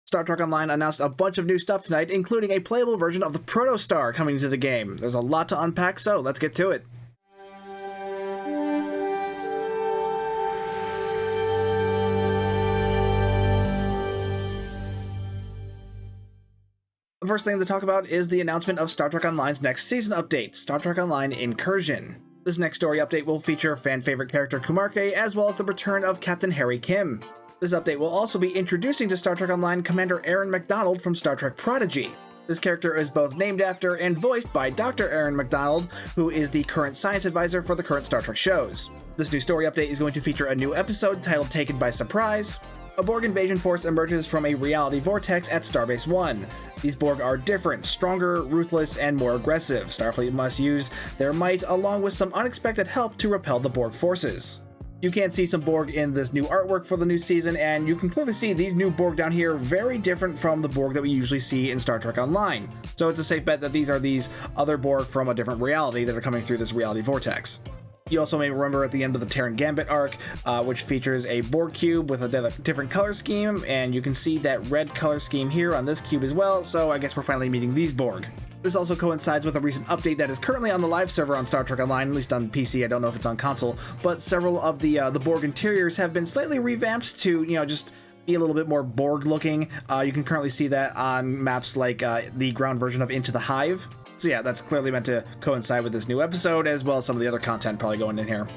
Star Trek Online announced a bunch of new stuff tonight, including a playable version of the Protostar coming to the game. There's a lot to unpack, so let's get to it. The first thing to talk about is the announcement of Star Trek Online's next season update, Star Trek Online Incursion. This next story update will feature fan-favorite character Kumarke, as well as the return of Captain Harry Kim. This update will also be introducing to Star Trek Online Commander Aaron McDonald from Star Trek Prodigy. This character is both named after and voiced by Dr. Aaron McDonald, who is the current science advisor for the current Star Trek shows. This new story update is going to feature a new episode titled Taken by Surprise. A Borg invasion force emerges from a reality vortex at Starbase 1. These Borg are different, stronger, ruthless, and more aggressive. Starfleet must use their might along with some unexpected help to repel the Borg forces. You can see some Borg in this new artwork for the new season, and you can clearly see these new Borg down here very different from the Borg that we usually see in Star Trek Online. So it's a safe bet that these are these other Borg from a different reality that are coming through this reality vortex. You also may remember at the end of the Terran Gambit arc, which features a Borg cube with a different color scheme, and you can see that red color scheme here on this cube as well, so I guess we're finally meeting these Borg. This also coincides with a recent update that is currently on the live server on Star Trek Online, at least on PC. I don't know if it's on console, but several of the Borg interiors have been slightly revamped to, just be a little bit more Borg looking. You can currently see that on maps like the ground version of Into the Hive. So yeah, that's clearly meant to coincide with this new episode, as well as some of the other content probably going in here.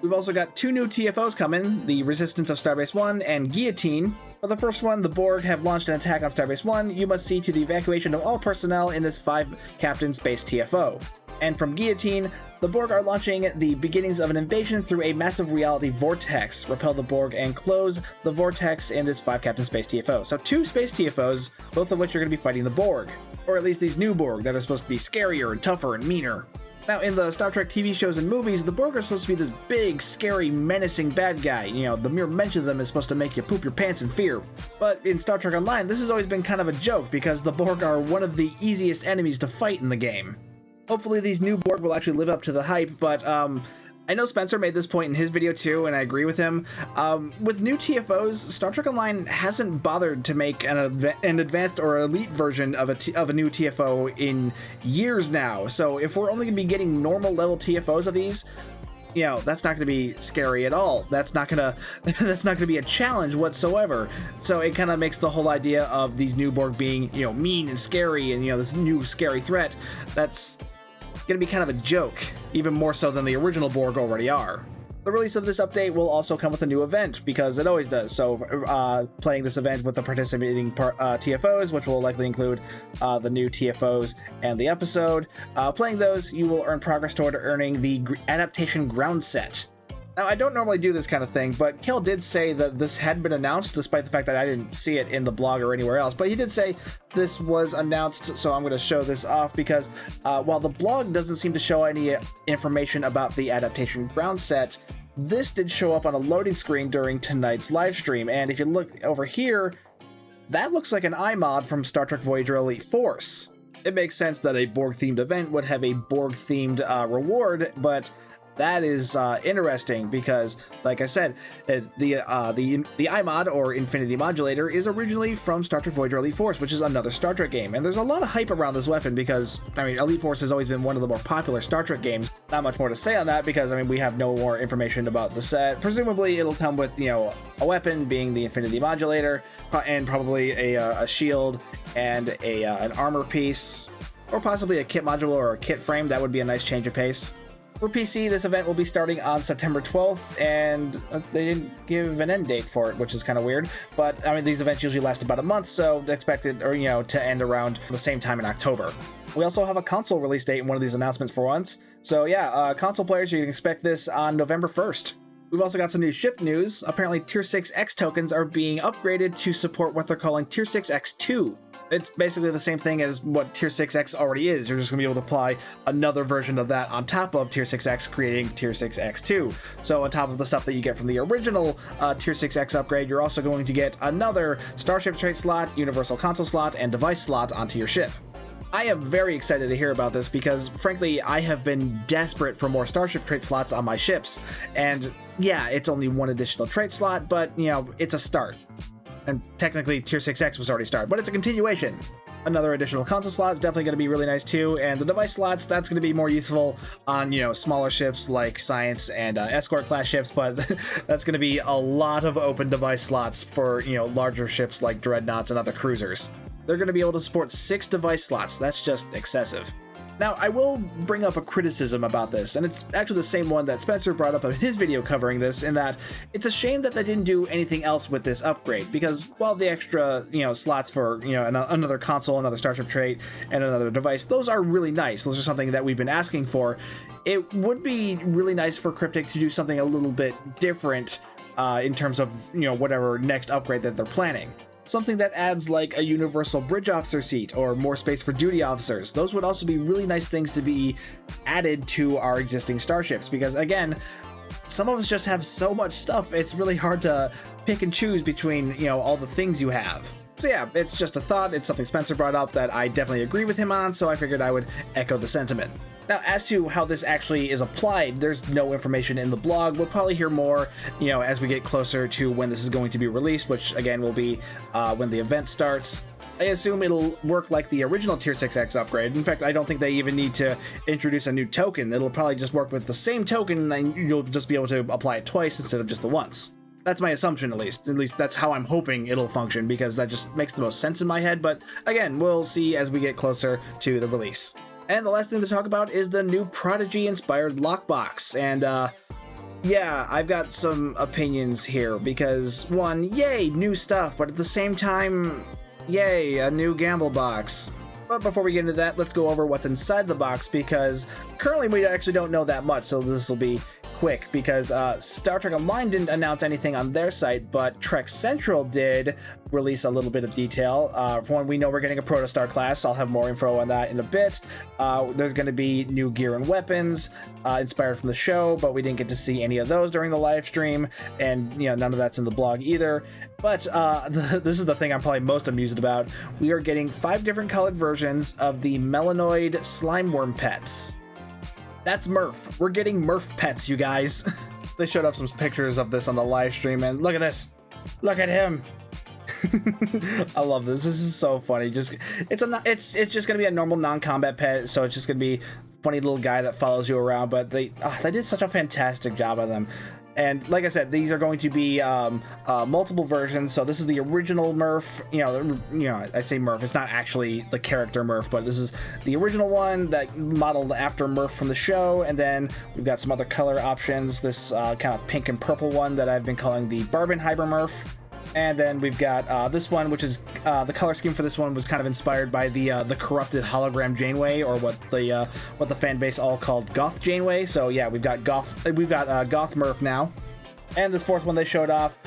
We've also got two new TFOs coming, the Resistance of Starbase 1 and Guillotine. For the first one, the Borg have launched an attack on Starbase 1. You must see to the evacuation of all personnel in this 5-captain space TFO. And from Guillotine, the Borg are launching the beginnings of an invasion through a massive reality vortex. Repel the Borg and close the vortex in this 5-captain space TFO. So 2 space TFOs, both of which are going to be fighting the Borg. Or at least these new Borg that are supposed to be scarier and tougher and meaner. Now, in the Star Trek TV shows and movies, the Borg are supposed to be this big, scary, menacing bad guy. The mere mention of them is supposed to make you poop your pants in fear. But in Star Trek Online, this has always been kind of a joke because the Borg are one of the easiest enemies to fight in the game. Hopefully these new Borg will actually live up to the hype, but I know Spencer made this point in his video too, and I agree with him. With new TFOs, Star Trek Online hasn't bothered to make an advanced or elite version of a new TFO in years now. So if we're only going to be getting normal level TFOs of these, that's not going to be scary at all. That's not going to be a challenge whatsoever. So it kind of makes the whole idea of these new Borg being, mean and scary and, this new scary threat, that's going to be kind of a joke, even more so than the original Borg already are. The release of this update will also come with a new event, because it always does. So playing this event with the participating TFOs, which will likely include the new TFOs and the episode. Playing those, you will earn progress toward earning the adaptation ground set. Now, I don't normally do this kind of thing, but Kel did say that this had been announced, despite the fact that I didn't see it in the blog or anywhere else. But he did say this was announced, so I'm going to show this off because while the blog doesn't seem to show any information about the adaptation ground set, this did show up on a loading screen during tonight's live stream. And if you look over here, that looks like an iMod from Star Trek Voyager Elite Force. It makes sense that a Borg-themed event would have a Borg-themed reward, but that is interesting because, like I said, the iMod, or Infinity Modulator, is originally from Star Trek Voyager Elite Force, which is another Star Trek game. And there's a lot of hype around this weapon because, Elite Force has always been one of the more popular Star Trek games. Not much more to say on that because, we have no more information about the set. Presumably, it'll come with, a weapon being the Infinity Modulator, and probably a shield and an armor piece, or possibly a kit module or a kit frame. That would be a nice change of pace. For PC, this event will be starting on September 12th, and they didn't give an end date for it, which is kind of weird. But, these events usually last about a month, so expect it, to end around the same time in October. We also have a console release date in one of these announcements for once. So yeah, console players, you can expect this on November 1st. We've also got some new ship news. Apparently, Tier 6X tokens are being upgraded to support what they're calling Tier 6X2. It's basically the same thing as what Tier 6X already is. You're just going to be able to apply another version of that on top of Tier 6X, creating Tier 6X2. So on top of the stuff that you get from the original Tier 6X upgrade, you're also going to get another Starship trait slot, Universal Console slot, and device slot onto your ship. I am very excited to hear about this because, frankly, I have been desperate for more Starship trait slots on my ships. And yeah, it's only one additional trait slot, but, it's a start. And technically Tier 6X was already started, but it's a continuation. Another additional console slot is definitely going to be really nice too, and the device slots, that's going to be more useful on, you know, smaller ships like Science and Escort class ships, but that's going to be a lot of open device slots for, you know, larger ships like Dreadnoughts and other cruisers. They're going to be able to support 6 device slots. That's just excessive. Now, I will bring up a criticism about this, and it's actually the same one that Spencer brought up in his video covering this, in that it's a shame that they didn't do anything else with this upgrade, because while the extra, you know, slots for, you know, another console, another starship trait, and another device, those are really nice. Those are something that we've been asking for. It would be really nice for Cryptic to do something a little bit different in terms of, you know, whatever next upgrade that they're planning. Something that adds like a universal bridge officer seat or more space for duty officers. Those would also be really nice things to be added to our existing starships, because again, some of us just have so much stuff, it's really hard to pick and choose between, you know, all the things you have. So yeah, it's just a thought. It's something Spencer brought up that I definitely agree with him on, so I figured I would echo the sentiment. Now, as to how this actually is applied, there's no information in the blog. We'll probably hear more, you know, as we get closer to when this is going to be released, which again will be when the event starts. I assume it'll work like the original Tier 6X upgrade. In fact, I don't think they even need to introduce a new token. It'll probably just work with the same token, and then you'll just be able to apply it twice instead of just the once. That's my assumption, at least. At least that's how I'm hoping it'll function, because that just makes the most sense in my head. But again, we'll see as we get closer to the release. And the last thing to talk about is the new Prodigy-inspired lockbox. And yeah, I've got some opinions here, because one, yay, new stuff, but at the same time, yay, a new gamble box. But before we get into that, let's go over what's inside the box, because currently we actually don't know that much, so this will be quick, because Star Trek Online didn't announce anything on their site, but Trek Central did release a little bit of detail. For one, we know we're getting a Protostar class. I'll have more info on that in a bit. There's going to be new gear and weapons inspired from the show, but we didn't get to see any of those during the live stream, and you know, none of that's in the blog either. But this is the thing I'm probably most amused about. We are getting 5 different colored versions of the Melanoid slime worm pets. That's Murf. We're getting Murf pets, you guys. They showed up some pictures of this on the live stream, and look at this. Look at him. I love this. This is so funny. It's just gonna be a normal non-combat pet, so it's just gonna be a funny little guy that follows you around. But they did such a fantastic job of them. And like I said, these are going to be multiple versions. So this is the original Murf. You know, I say Murf. It's not actually the character Murf, but this is the original one that modeled after Murf from the show. And then we've got some other color options. This kind of pink and purple one that I've been calling the Barbenheimer Murf. And then we've got this one, which is the color scheme for this one was kind of inspired by the corrupted hologram Janeway, or what the fan base all called Goth Janeway. So yeah, we've got Goth Murf now. And this fourth one they showed off,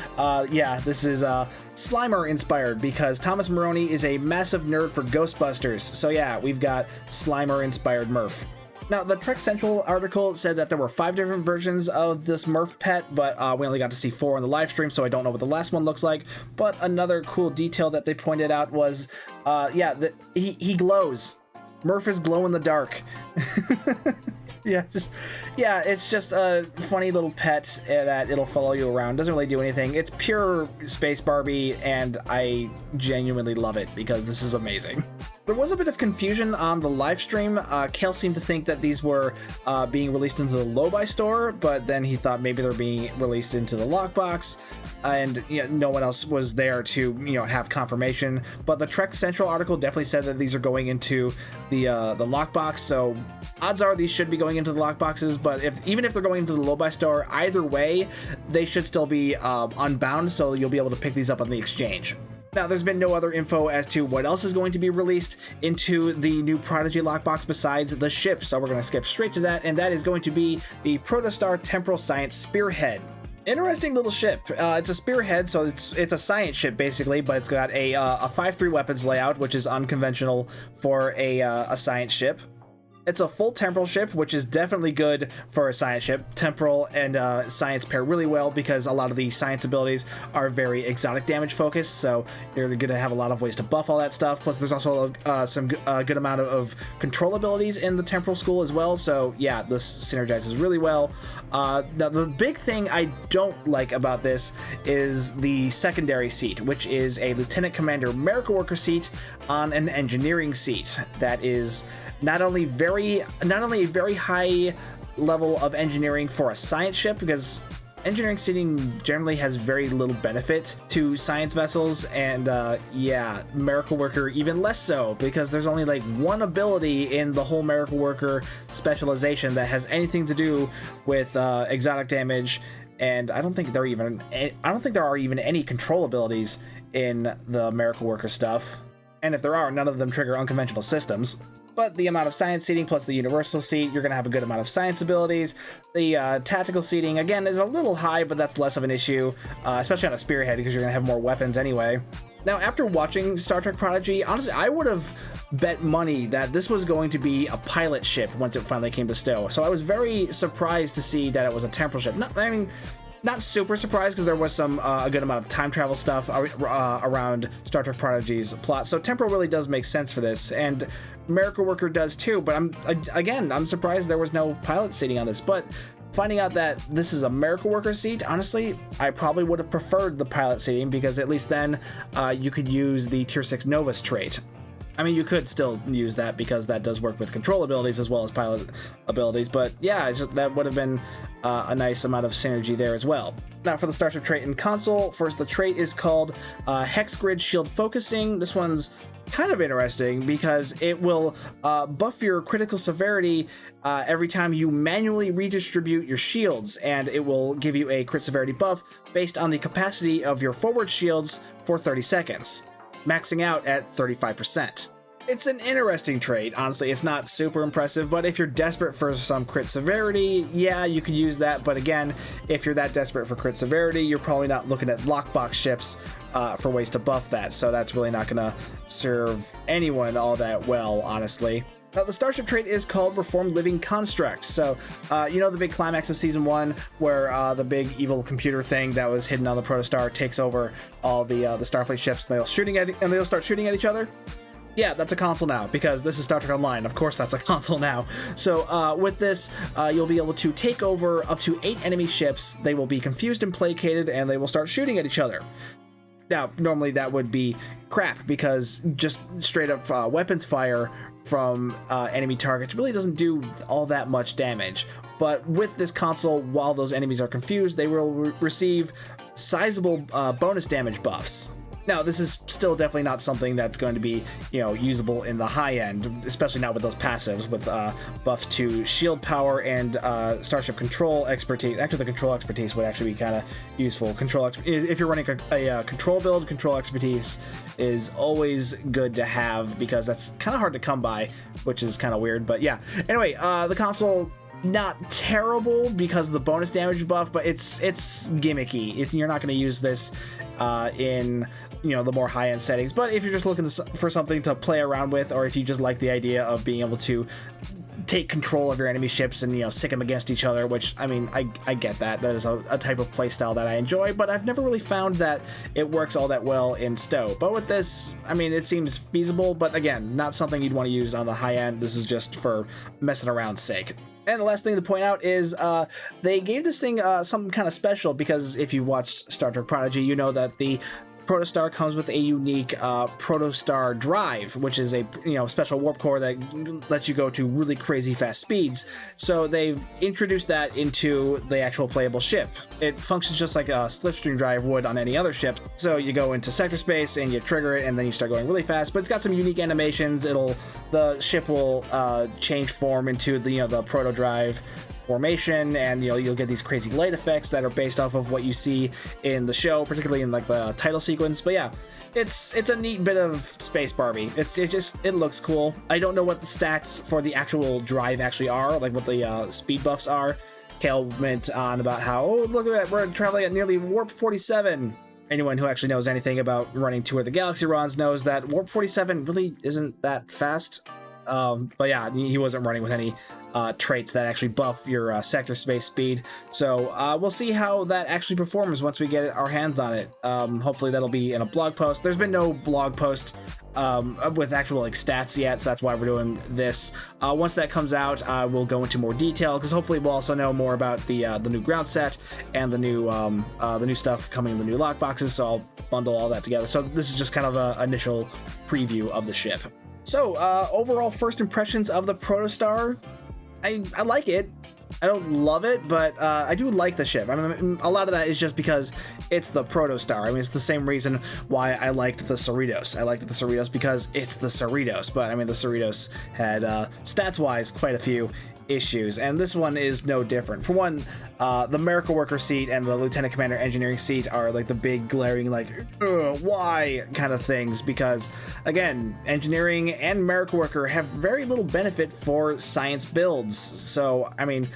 yeah, this is Slimer inspired, because Thomas Maroney is a massive nerd for Ghostbusters. So yeah, we've got Slimer inspired Murf. Now, the Trek Central article said that there were 5 different versions of this Murf pet, but we only got to see 4 on the live stream, so I don't know what the last one looks like. But another cool detail that they pointed out was, yeah, that he glows. Murf is glow in the dark. Yeah, it's just a funny little pet that it'll follow you around. Doesn't really do anything. It's pure Space Barbie, and I genuinely love it, because this is amazing. There was a bit of confusion on the live stream. Kale seemed to think that these were being released into the Low-Buy store, but then he thought maybe they're being released into the lockbox, and you know, no one else was there to have confirmation. But the Trek Central article definitely said that these are going into the lockbox, so odds are these should be going into the lockboxes. But even if they're going into the Low-Buy store, either way, they should still be unbound, so you'll be able to pick these up on the exchange. Now, there's been no other info as to what else is going to be released into the new Prodigy Lockbox besides the ship, so we're going to skip straight to that, and that is going to be the Protostar Temporal Science Spearhead. Interesting little ship. It's a Spearhead, so it's a science ship basically, but it's got a 5-3 weapons layout, which is unconventional for a science ship. It's a full temporal ship, which is definitely good for a science ship. Temporal and science pair really well because a lot of the science abilities are very exotic damage focused, so you're going to have a lot of ways to buff all that stuff. Plus, there's also some good amount of control abilities in the temporal school as well, so yeah, this synergizes really well. The big thing I don't like about this is the secondary seat, which is a Lieutenant Commander Miracle Worker seat on an engineering seat. That is not only a very high level of engineering for a science ship, because engineering seating generally has very little benefit to science vessels, and yeah, Miracle Worker even less so, because there's only like one ability in the whole Miracle Worker specialization that has anything to do with exotic damage, and I don't think there are even any control abilities in the Miracle Worker stuff, and if there are, none of them trigger unconventional systems. But the amount of science seating plus the universal seat, you're going to have a good amount of science abilities. The tactical seating, again, is a little high, but that's less of an issue, especially on a Spearhead, because you're going to have more weapons anyway. Now, after watching Star Trek Prodigy, honestly, I would have bet money that this was going to be a pilot ship once it finally came to stow. So I was very surprised to see that it was a temporal ship. Not super surprised, because there was a good amount of time travel stuff around Star Trek Prodigy's plot. So temporal really does make sense for this, and Miracle Worker does too. But I'm surprised there was no pilot seating on this. But finding out that this is a Miracle Worker seat, honestly, I probably would have preferred the pilot seating, because at least then you could use the Tier 6 Novus trait. I mean, you could still use that because that does work with control abilities as well as pilot abilities, but yeah, that would have been a nice amount of synergy there as well. Now for the Starship trait in console, first the trait is called Hex Grid Shield Focusing. This one's kind of interesting because it will buff your critical severity every time you manually redistribute your shields, and it will give you a crit severity buff based on the capacity of your forward shields for 30 seconds. Maxing out at 35%. It's an interesting trait. Honestly, it's not super impressive, but if you're desperate for some crit severity, yeah, you could use that. But again, if you're that desperate for crit severity, you're probably not looking at lockbox ships for ways to buff that, so that's really not gonna serve anyone all that well, honestly. Now, the Starship trait is called Reformed Living Construct. So, you know the big climax of Season 1 where the big evil computer thing that was hidden on the Protostar takes over all the Starfleet ships, and they'll start shooting at each other? Yeah, that's a console now, because this is Star Trek Online. Of course, that's a console now. So with this, you'll be able to take over up to 8 enemy ships. They will be confused and placated, and they will start shooting at each other. Now, normally that would be crap, because just straight up weapons fire from enemy targets really doesn't do all that much damage. But with this console, while those enemies are confused, they will receive sizable bonus damage buffs. Now, this is still definitely not something that's going to be, usable in the high end, especially not with those passives, with buffs to shield power and Starship control expertise. Actually, the control expertise would actually be kind of useful. If you're running a control build, control expertise is always good to have, because that's kind of hard to come by, which is kind of weird. But yeah, anyway, the console, not terrible because of the bonus damage buff, but it's gimmicky. If you're not going to use this in the more high-end settings, but if you're just looking for something to play around with, or if you just like the idea of being able to take control of your enemy ships and sick them against each other, which I mean, I get that is a type of playstyle that I enjoy, but I've never really found that it works all that well in STO. But with this, I mean, it seems feasible, but again, not something you'd want to use on the high end. This is just for messing around's sake. And the last thing to point out is they gave this thing something kind of special, because if you've watched Star Trek Prodigy, you know that the Protostar comes with a unique Protostar drive, which is a special warp core that lets you go to really crazy fast speeds. So they've introduced that into the actual playable ship. It functions just like a slipstream drive would on any other ship. So you go into sector space and you trigger it, and then you start going really fast. But it's got some unique animations. The ship will change form into the proto drive formation, and you'll get these crazy light effects that are based off of what you see in the show, particularly in like the title sequence. But yeah, it's a neat bit of Space Barbie. It looks cool. I don't know what the stats for the actual drive actually are, like what the speed buffs are. Kale went on about how, oh, look at that, we're traveling at nearly warp 47. Anyone who actually knows anything about running Tour of the Galaxy runs knows that warp 47 really isn't that fast. But yeah, he wasn't running with any traits that actually buff your sector space speed. So we'll see how that actually performs once we get our hands on it. Hopefully that'll be in a blog post. There's been no blog post with actual like stats yet, so that's why we're doing this. Once that comes out, we'll go into more detail, because hopefully we'll also know more about the new ground set and the new stuff coming in the new lockboxes. So I'll bundle all that together. So this is just kind of an initial preview of the ship. So overall first impressions of the Protostar, I like it. I don't love it, but I do like the ship. I mean, a lot of that is just because it's the Protostar. I mean, it's the same reason why I liked the Cerritos. I liked the Cerritos because it's the Cerritos, but I mean, the Cerritos had, stats-wise, quite a few issues, and this one is no different. For one, the Miracle Worker seat and the Lieutenant Commander Engineering seat are like the big glaring like why kind of things, because again, Engineering and Miracle Worker have very little benefit for science builds. So I mean,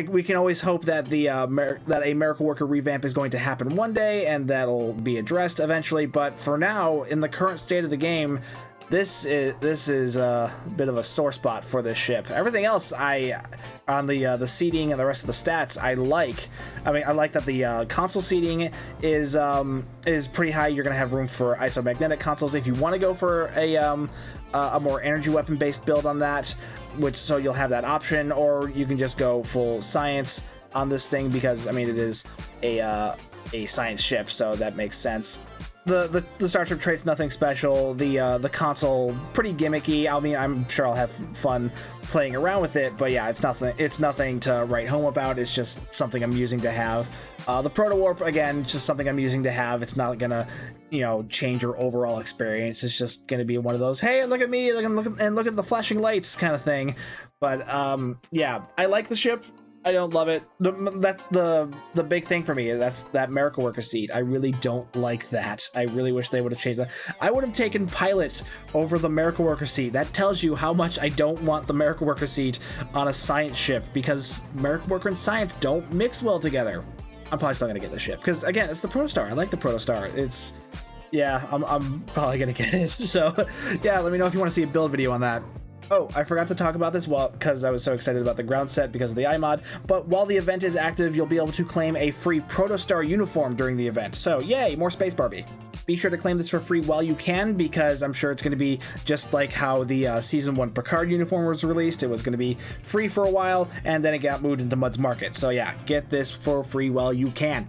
we can always hope that that a Miracle Worker revamp is going to happen one day and that'll be addressed eventually, but for now, in the current state of the game, this is a bit of a sore spot for this ship. Everything else, on the seating and the rest of the stats, I like. I mean, I like that the console seating is pretty high. You're gonna have room for isomagnetic consoles if you want to go for a more energy weapon based build on that, so you'll have that option, or you can just go full science on this thing, because I mean it is a science ship, so that makes sense. The Starship trait's nothing special. The console pretty gimmicky. I mean, I'm sure I'll have fun playing around with it, but yeah, it's nothing to write home about. It's just something I'm using to have. The Proto Warp, again, just something I'm using to have. It's not gonna, change your overall experience. It's just gonna be one of those, hey, look at me, look at the flashing lights kind of thing. But yeah, I like the ship. I don't love it. That's the big thing for me. That's that Miracle Worker seat. I really don't like that. I really wish they would have changed that. I would have taken Pilot over the Miracle Worker seat. That tells you how much I don't want the Miracle Worker seat on a science ship, because Miracle Worker and science don't mix well together. I'm probably still gonna get this ship because again, it's the Protostar. I like the Protostar. Yeah, I'm probably gonna get it. So yeah, let me know if you want to see a build video on that. Oh, I forgot to talk about this because I was so excited about the ground set because of the iMod, but while the event is active, you'll be able to claim a free Protostar uniform during the event. So yay, more Space Barbie. Be sure to claim this for free while you can, because I'm sure it's going to be just like how the Season 1 Picard uniform was released. It was going to be free for a while, and then it got moved into Mud's Market. So yeah, get this for free while you can.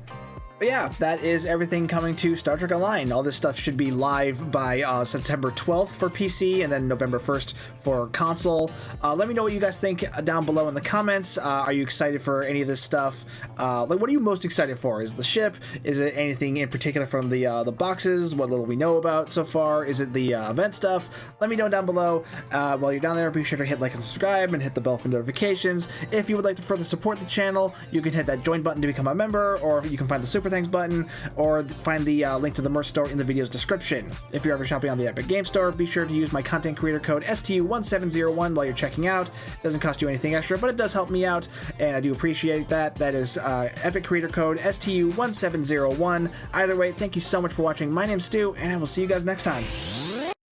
But yeah, that is everything coming to Star Trek Online. All this stuff should be live by September 12th for PC, and then November 1st for console. Let me know what you guys think down below in the comments. Are you excited for any of this stuff? Like, what are you most excited for? Is it the ship? Is it anything in particular from the boxes? What little we know about so far? Is it the event stuff? Let me know down below. While you're down there, be sure to hit like and subscribe and hit the bell for notifications. If you would like to further support the channel, you can hit that join button to become a member, or you can find the super thanks button, or find the link to the Murf store in the video's description. If you're ever shopping on the Epic Game Store, be sure to use my content creator code STU1701 while you're checking out. It doesn't cost you anything extra, but it does help me out, and I do appreciate that. That is Epic creator code STU1701. Either way, thank you so much for watching. My name's Stu, and I will see you guys next time.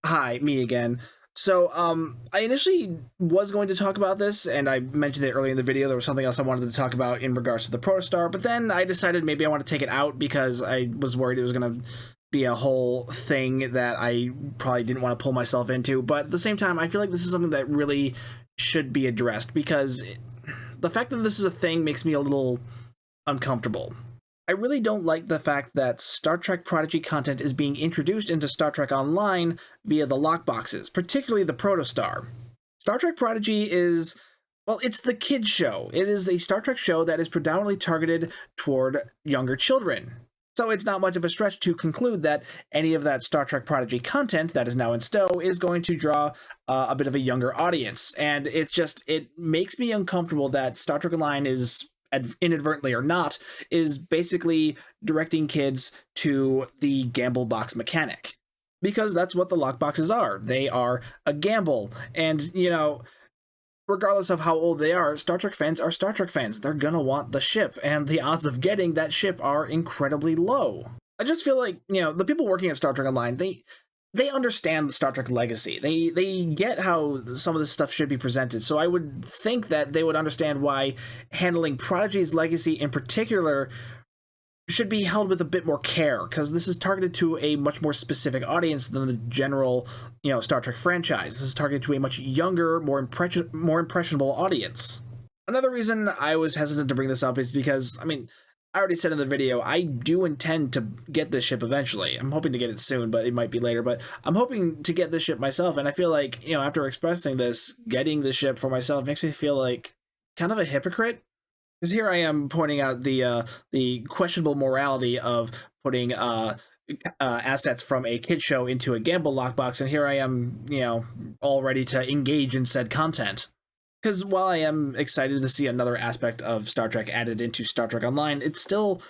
Hi, me again. So, I initially was going to talk about this, and I mentioned it earlier in the video. There was something else I wanted to talk about in regards to the Protostar, but then I decided maybe I want to take it out because I was worried it was going to be a whole thing that I probably didn't want to pull myself into. But at the same time, I feel like this is something that really should be addressed, because the fact that this is a thing makes me a little uncomfortable. I really don't like the fact that Star Trek Prodigy content is being introduced into Star Trek Online via the lockboxes, particularly the Protostar. Star Trek Prodigy is, well, it's the kids show. It is a Star Trek show that is predominantly targeted toward younger children. So it's not much of a stretch to conclude that any of that Star Trek Prodigy content that is now in stow is going to draw a bit of a younger audience. And it makes me uncomfortable that Star Trek Online is, inadvertently or not, is basically directing kids to the gamble box mechanic, because that's what the lockboxes are. They are a gamble, and regardless of how old they are, Star Trek fans are Star Trek fans. They're gonna want the ship, and the odds of getting that ship are incredibly low. I just feel like the people working at Star Trek Online, they understand the Star Trek legacy. They get how some of this stuff should be presented. So I would think that they would understand why handling Prodigy's legacy in particular should be held with a bit more care, because this is targeted to a much more specific audience than the general, Star Trek franchise. This is targeted to a much younger, more impressionable audience. Another reason I was hesitant to bring this up is because, I already said in the video, I do intend to get this ship eventually. I'm hoping to get it soon, but it might be later. But I'm hoping to get this ship myself, and I feel like, after expressing this, getting the ship for myself makes me feel like kind of a hypocrite. Because here I am pointing out the questionable morality of putting assets from a kid show into a gamble lockbox, and here I am, all ready to engage in said content. Because while I am excited to see another aspect of Star Trek added into Star Trek Online, it still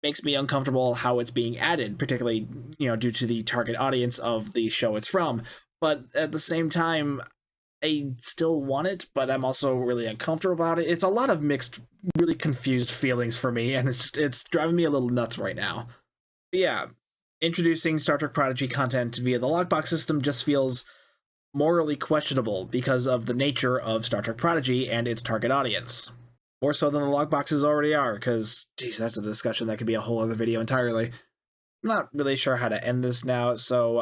makes me uncomfortable how it's being added, particularly, due to the target audience of the show it's from. But at the same time, I still want it, but I'm also really uncomfortable about it. It's a lot of mixed, really confused feelings for me, and it's driving me a little nuts right now. But yeah, introducing Star Trek Prodigy content via the lockbox system just feels morally questionable because of the nature of Star Trek Prodigy and its target audience. More so than the lockboxes already are, because, geez, that's a discussion that could be a whole other video entirely. I'm not really sure how to end this now, so,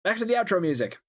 back to the outro music.